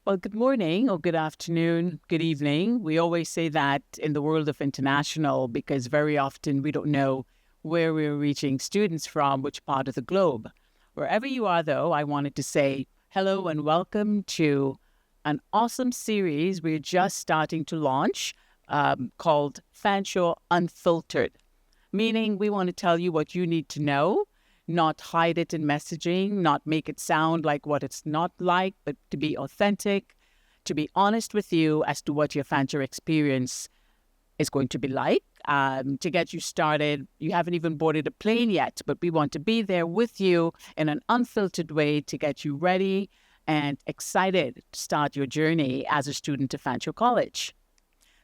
Well, good morning or good afternoon, good evening. We always say that in the world of international because very often we don't know where we're reaching students from, which part of the globe. Wherever you are, though, I wanted to say hello and welcome to an awesome series we're just starting to launch called Fanshawe Unfiltered, meaning we want to tell you what you need to know, not hide it in messaging, not make it sound like what it's not like, but to be authentic, to be honest with you as to what your Fanshawe experience is going to be like. To get you started, you haven't even boarded a plane yet, but we want to be there with you in an unfiltered way to get you ready and excited to start your journey as a student of Fanshawe College.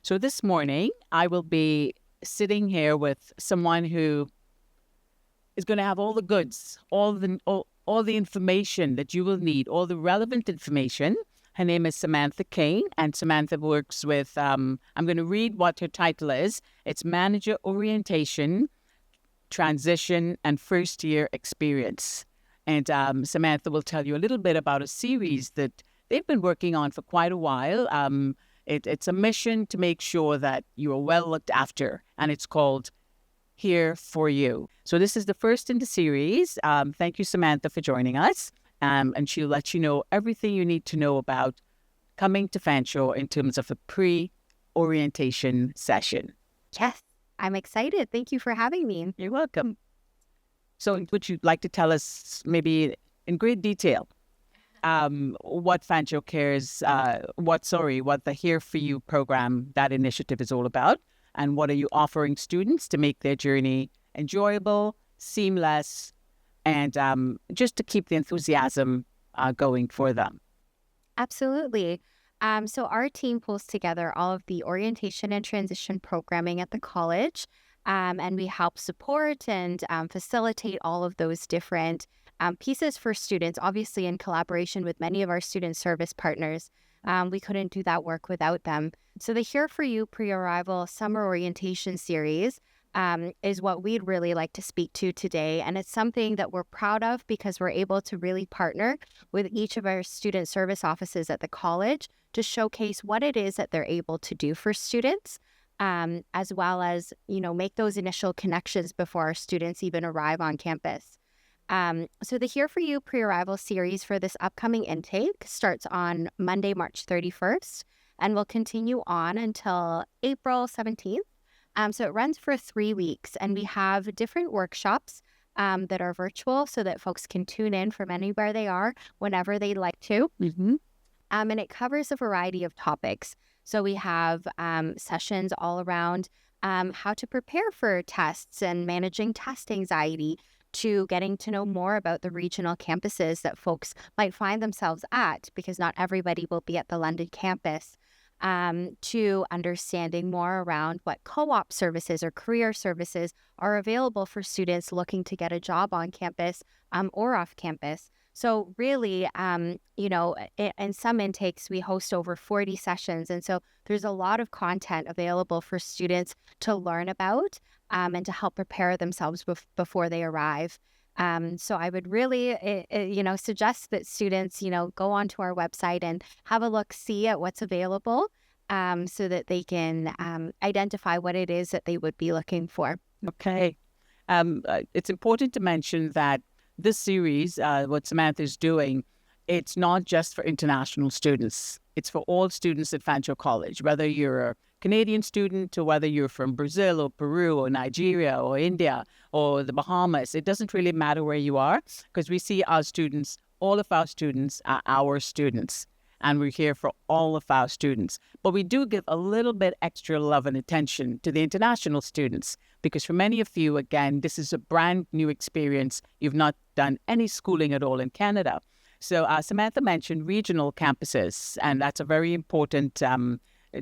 So this morning, I will be sitting here with someone who is going to have all the goods, all the information that you will need, all the relevant information. Her name is Samantha Kane, and Samantha works with, I'm going to read what her title is. It's Manager Orientation, Transition, and First Year Experience. And Samantha will tell you a little bit about a series that they've been working on for quite a while. It's a mission to make sure that you are well looked after, and it's called Here for You. So this is the first in the series. Thank you, Samantha, for joining us. And she'll let you know everything you need to know about coming to Fanshawe in terms of a pre-orientation session. Yes, I'm excited. Thank you for having me. You're welcome. So would you like to tell us maybe in great detail what Fanshawe Cares, what the Here For You program, that initiative is all about? And what are you offering students to make their journey enjoyable, seamless, and just to keep the enthusiasm going for them? Absolutely. So our team pulls together all of the orientation and transition programming at the college, and we help support and facilitate all of those different pieces for students, obviously in collaboration with many of our student service partners. We couldn't do that work without them. So the Here For You pre-arrival summer orientation series is what we'd really like to speak to today. And it's something that we're proud of because we're able to really partner with each of our student service offices at the college to showcase what it is that they're able to do for students, as well as, make those initial connections before our students even arrive on campus. So the Here For You pre-arrival series for this upcoming intake starts on Monday, March 31st, and will continue on until April 17th. So it runs for 3 weeks, and we have different workshops that are virtual so that folks can tune in from anywhere they are, whenever they'd like to. Mm-hmm. And it covers a variety of topics. So we have sessions all around how to prepare for tests and managing test anxiety, to getting to know more about the regional campuses that folks might find themselves at, because not everybody will be at the London campus, to understanding more around what co-op services or career services are available for students looking to get a job on campus or off campus. So really, in some intakes, we host over 40 sessions. And so there's a lot of content available for students to learn about and to help prepare themselves before they arrive. So I would really, suggest that students, go onto our website and have a look, see at what's available so that they can identify what it is that they would be looking for. Okay. It's important to mention that this series, what Samantha is doing, it's not just for international students. It's for all students at Fanshawe College, whether you're a Canadian student or whether you're from Brazil or Peru or Nigeria or India or the Bahamas. It doesn't really matter where you are, because we see our students, all of our students are our students, and we're here for all of our students. But we do give a little bit extra love and attention to the international students, because for many of you, again, this is a brand new experience. You've not done any schooling at all in Canada. So Samantha mentioned regional campuses, and that's a very important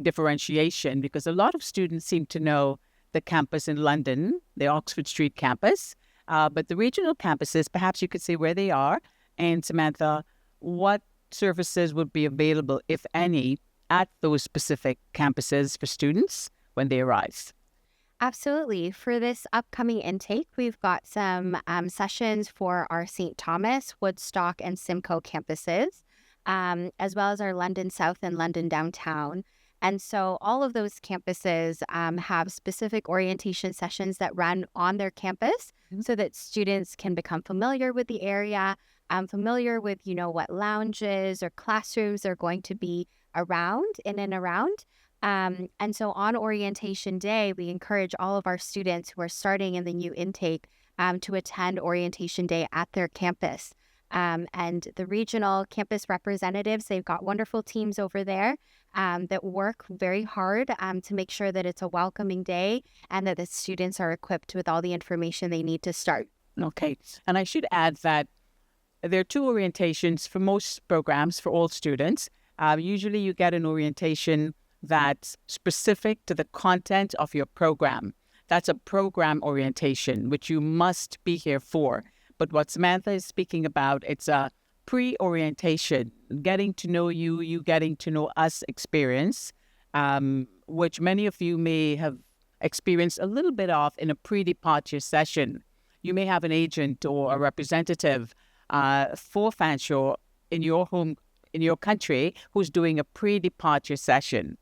differentiation, because a lot of students seem to know the campus in London, the Oxford Street campus, but the regional campuses, perhaps you could say where they are. And Samantha, what services would be available, if any, at those specific campuses for students when they arrive? Absolutely. For this upcoming intake, we've got some sessions for our St. Thomas, Woodstock, and Simcoe campuses. as well as our London South and London Downtown. And so all of those campuses have specific orientation sessions that run on their campus so that students can become familiar with the area, familiar with, what lounges or classrooms are going to be around, in and around. And so on orientation day, we encourage all of our students who are starting in the new intake to attend orientation day at their campus. And the regional campus representatives, they've got wonderful teams over there that work very hard to make sure that it's a welcoming day and that the students are equipped with all the information they need to start. Okay. And I should add that there are two orientations for most programs for all students. Usually you get an orientation that's specific to the content of your program. That's a program orientation, which you must be here for. But what Samantha is speaking about, it's a pre-orientation, getting to know you getting to know us experience, which many of you may have experienced a little bit of in a pre-departure session. You may have an agent or a representative for Fanshawe in your country who's doing a pre-departure session.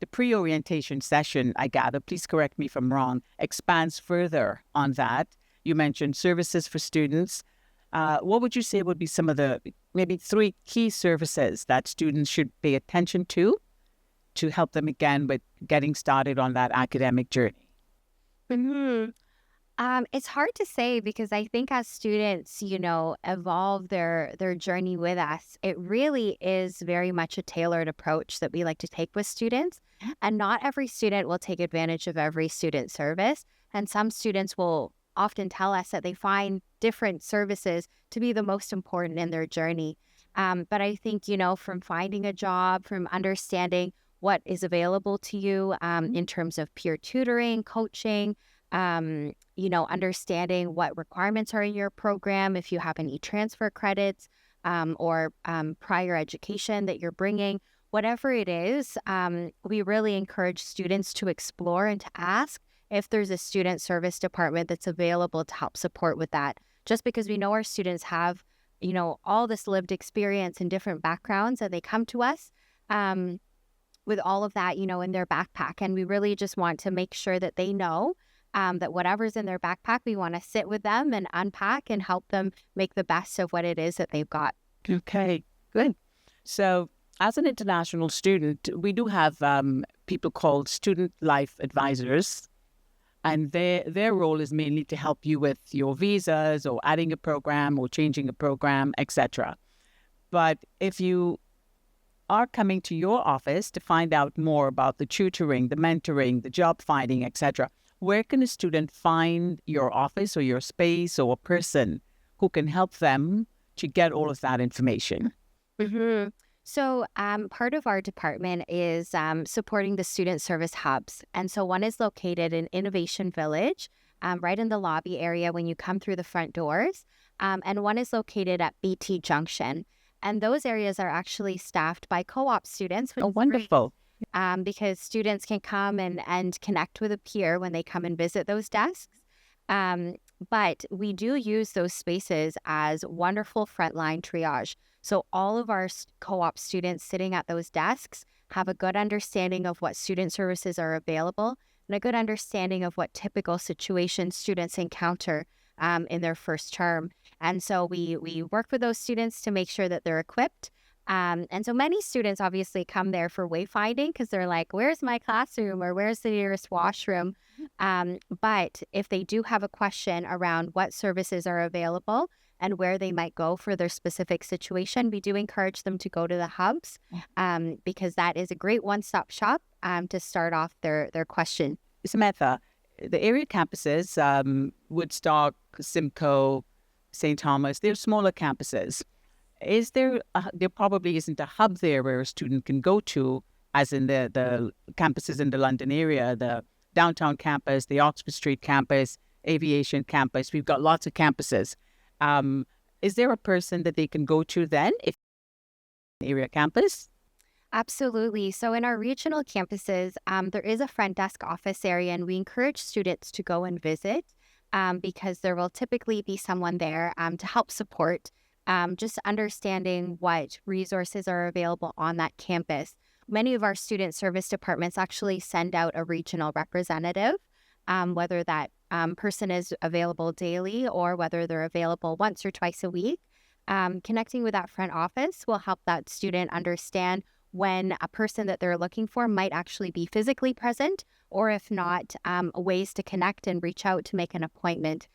The pre-orientation session, I gather, please correct me if I'm wrong, expands further on that. You mentioned services for students. What would you say would be some of the maybe 3 key services that students should pay attention to help them again with getting started on that academic journey? It's hard to say because I think as students, evolve their journey with us, it really is very much a tailored approach that we like to take with students. And not every student will take advantage of every student service. And some students will often tell us that they find different services to be the most important in their journey. But I think, from finding a job, from understanding what is available to you in terms of peer tutoring, coaching, understanding what requirements are in your program, if you have any transfer credits or prior education that you're bringing, whatever it is, we really encourage students to explore and to ask if there's a student service department that's available to help support with that. Just because we know our students have, all this lived experience and different backgrounds, and they come to us with all of that, in their backpack. And we really just want to make sure that they know that whatever's in their backpack, we want to sit with them and unpack and help them make the best of what it is that they've got. Okay, good. So as an international student, we do have people called student life advisors. And their role is mainly to help you with your visas or adding a program or changing a program, etc. But if you are coming to your office to find out more about the tutoring, the mentoring, the job finding, etc., where can a student find your office or your space or a person who can help them to get all of that information? So part of our department is supporting the student service hubs. And so one is located in Innovation Village, right in the lobby area when you come through the front doors. And one is located at BT Junction. And those areas are actually staffed by co-op students. Oh, wonderful. Because students can come and connect with a peer when they come and visit those desks. But we do use those spaces as wonderful frontline triage. So all of our co-op students sitting at those desks have a good understanding of what student services are available and a good understanding of what typical situations students encounter in their first term. And so we work with those students to make sure that they're equipped. And so many students obviously come there for wayfinding because they're like, where's my classroom or where's the nearest washroom? But if they do have a question around what services are available and where they might go for their specific situation, we do encourage them to go to the hubs because that is a great one-stop shop to start off their question. Samantha, the area campuses, Woodstock, Simcoe, St. Thomas, they're smaller campuses. There probably isn't a hub there where a student can go to, as in the campuses in the London area, the downtown campus, the Oxford Street campus, aviation campus. We've got lots of campuses. Is there a person that they can go to then if area campus? Absolutely. So in our regional campuses, there is a front desk office area, and we encourage students to go and visit because there will typically be someone there to help support just understanding what resources are available on that campus. Many of our student service departments actually send out a regional representative, whether that person is available daily or whether they're available once or twice a week. Connecting with that front office will help that student understand when a person that they're looking for might actually be physically present, or if not, ways to connect and reach out to make an appointment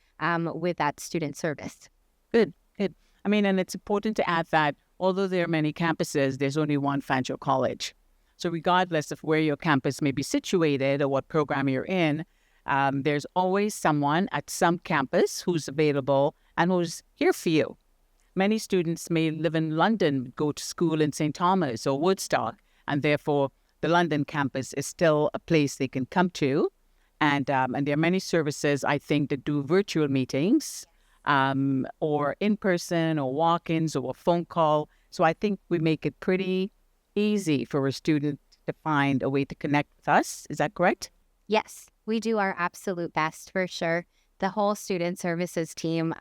with that student service. Good, good. I mean, and it's important to add that although there are many campuses, there's only one Fanshawe College. So regardless of where your campus may be situated or what program you're in, there's always someone at some campus who's available and who's here for you. Many students may live in London, go to school in St. Thomas or Woodstock, and therefore the London campus is still a place they can come to. And there are many services, I think, that do virtual meetings or in-person or walk-ins or a phone call. So I think we make it pretty easy for a student to find a way to connect with us. Is that correct? Yes, we do our absolute best for sure. The whole student services team,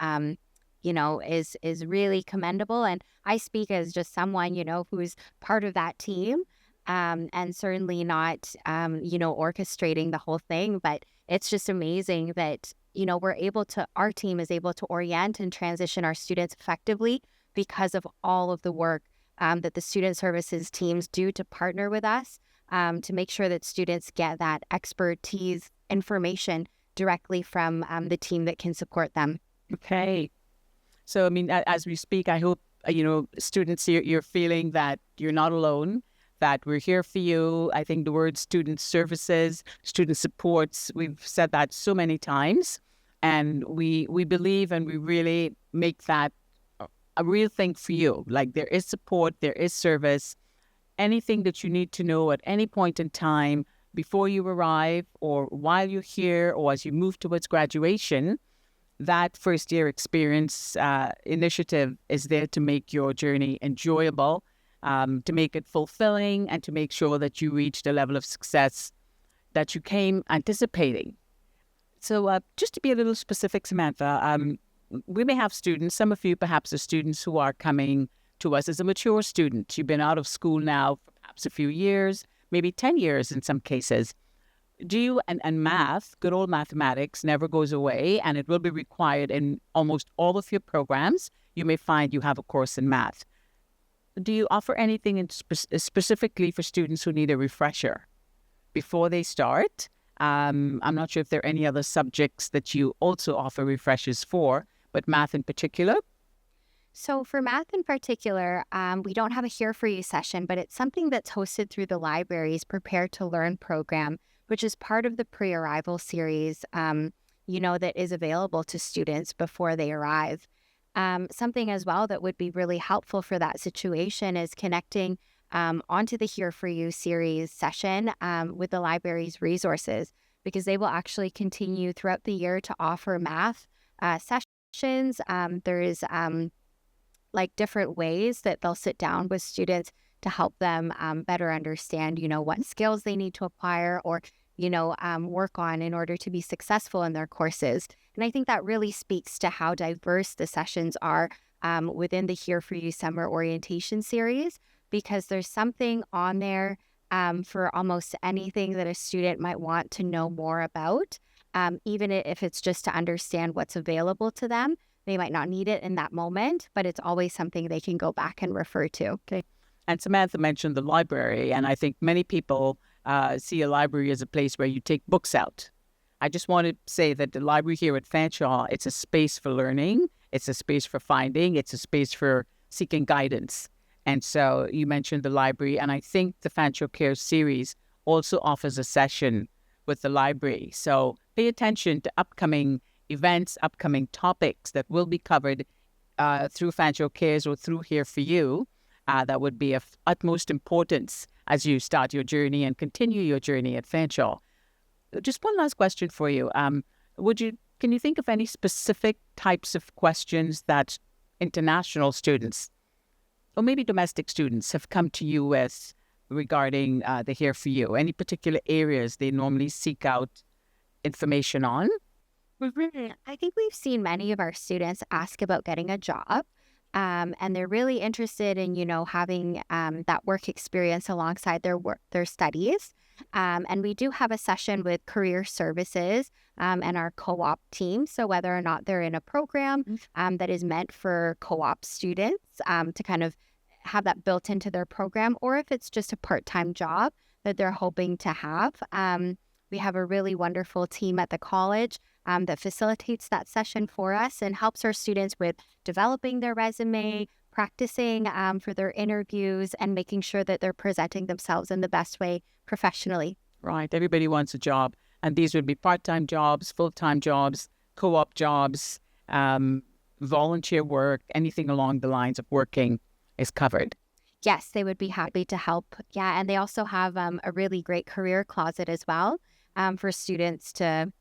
is really commendable. And I speak as just someone, who's part of that team, and certainly not, orchestrating the whole thing. But it's just amazing that, our team is able to orient and transition our students effectively because of all of the work that the student services teams do to partner with us to make sure that students get that expertise information directly from the team that can support them. Okay. So, I mean, as we speak, I hope, students, you're feeling that you're not alone, that we're here for you. I think the word student services, student supports, we've said that so many times. And we believe and we really make that a real thing for you. Like there is support, there is service. Anything that you need to know at any point in time before you arrive or while you're here or as you move towards graduation, that first year experience initiative is there to make your journey enjoyable, to make it fulfilling, and to make sure that you reach the level of success that you came anticipating. So just to be a little specific, Samantha, we may have students, some of you perhaps are students who are coming to us as a mature student. You've been out of school now for perhaps a few years, maybe 10 years in some cases. Do you, and math, good old mathematics, never goes away, and it will be required in almost all of your programs. You may find you have a course in math. Do you offer anything specifically for students who need a refresher before they start? I'm not sure if there are any other subjects that you also offer refreshers for, but math in particular? So for math in particular, we don't have a Here For You session, but it's something that's hosted through the library's Prepare to Learn program, which is part of the pre-arrival series, that is available to students before they arrive. Something as well that would be really helpful for that situation is connecting onto the Here For You series session with the library's resources, because they will actually continue throughout the year to offer math sessions. There is different ways that they'll sit down with students to help them better understand, what skills they need to acquire or, work on in order to be successful in their courses. And I think that really speaks to how diverse the sessions are within the Here For You summer orientation series, because there's something on there for almost anything that a student might want to know more about, even if it's just to understand what's available to them. They might not need it in that moment, but it's always something they can go back and refer to. Okay. And Samantha mentioned the library, and I think many people see a library as a place where you take books out. I just want to say that the library here at Fanshawe, it's a space for learning, it's a space for finding, it's a space for seeking guidance. And so you mentioned the library, and I think the Fanshawe Care series also offers a session with the library. So pay attention to upcoming events, upcoming topics that will be covered through Fanshawe Cares or through Here For You. That would be of utmost importance as you start your journey and continue your journey at Fanshawe. Just one last question for you. Can you think of any specific types of questions that international students or maybe domestic students have come to you with regarding the Here For You? Any particular areas they normally seek out information on? I think we've seen many of our students ask about getting a job. And they're really interested in, having that work experience alongside their studies. And we do have a session with career services and our co-op team. So whether or not they're in a program that is meant for co-op students to kind of have that built into their program, or if it's just a part-time job that they're hoping to have. We have a really wonderful team at the college that facilitates that session for us and helps our students with developing their resume, practicing for their interviews, and making sure that they're presenting themselves in the best way professionally. Right. Everybody wants a job. And these would be part-time jobs, full-time jobs, co-op jobs, volunteer work, anything along the lines of working is covered. Yes, they would be happy to help. Yeah, and they also have a really great career closet as well for students to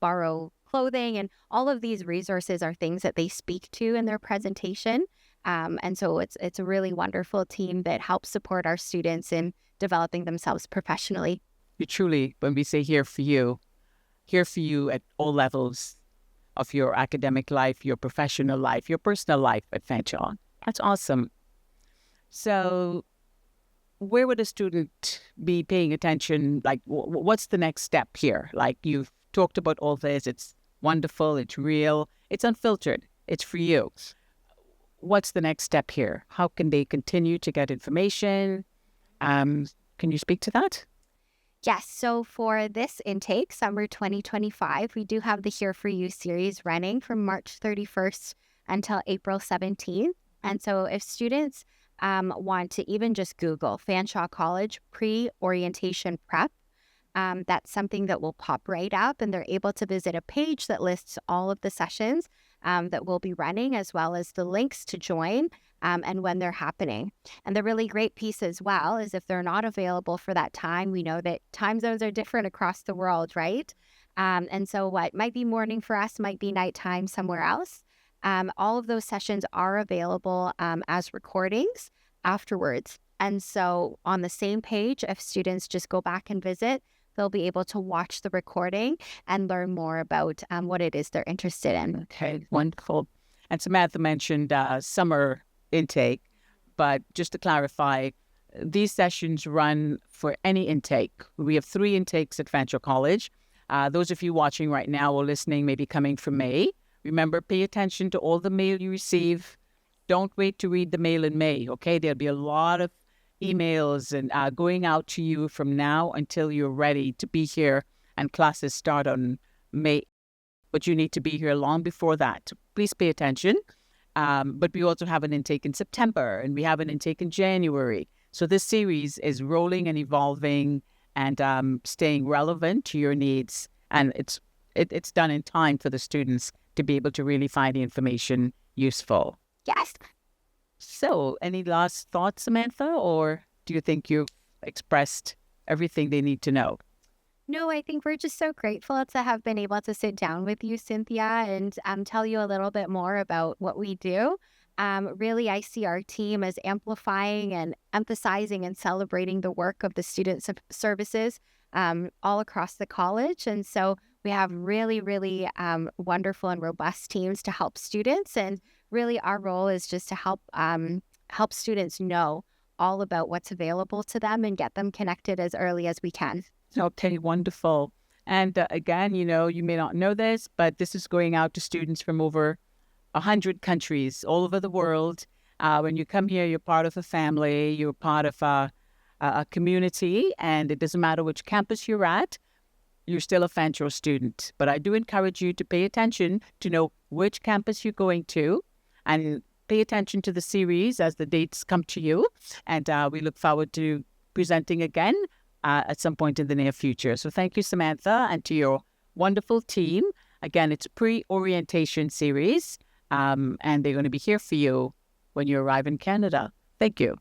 borrow clothing, and all of these resources are things that they speak to in their presentation. And so it's a really wonderful team that helps support our students in developing themselves professionally. You truly, when we say here for you at all levels of your academic life, your professional life, your personal life at Fanshawe. That's awesome. So where would a student be paying attention? Like, what's the next step here? Like, you've talked about all this. It's wonderful. It's real. It's unfiltered. It's for you. What's the next step here? How can they continue to get information? Can you speak to that? Yes, so for this intake, summer 2025, we do have the Here For You series running from March 31st until April 17th. And so if students want to even just Google Fanshawe College pre-orientation prep, that's something that will pop right up, and they're able to visit a page that lists all of the sessions that we'll be running, as well as the links to join and when they're happening. And the really great piece as well is if they're not available for that time, we know that time zones are different across the world, right? And so what might be morning for us might be nighttime somewhere else. All of those sessions are available as recordings afterwards. And so on the same page, if students just go back and visit, they'll be able to watch the recording and learn more about what it is they're interested in. Okay, wonderful. And Samantha mentioned summer intake, but just to clarify, these sessions run for any intake. We have 3 intakes at Fanshawe College. Those of you watching right now or listening may be coming from May. Remember, pay attention to all the mail you receive. Don't wait to read the mail in May, okay? There'll be a lot of emails and going out to you from now until you're ready to be here, and classes start on May. But you need to be here long before that. Please pay attention. But we also have an intake in September, and we have an intake in January. So this series is rolling and evolving and staying relevant to your needs. And it's done in time for the students to be able to really find the information useful. Yes. So any last thoughts, Samantha, or do you think you've expressed everything they need to know? No, I think we're just so grateful to have been able to sit down with you, Cynthia, and tell you a little bit more about what we do. Really, I see our team as amplifying and emphasizing and celebrating the work of the student services all across the college. And so we have really, really wonderful and robust teams to help students. And really, our role is just to help students know all about what's available to them and get them connected as early as we can. Okay, wonderful. And again, you may not know this, but this is going out to students from over 100 countries all over the world. When you come here, you're part of a family, you're part of a community, and it doesn't matter which campus you're at, you're still a Fanshawe student. But I do encourage you to pay attention to know which campus you're going to, and pay attention to the series as the dates come to you. And we look forward to presenting again at some point in the near future. So thank you, Samantha, and to your wonderful team. Again, it's a pre-orientation series, and they're going to be here for you when you arrive in Canada. Thank you.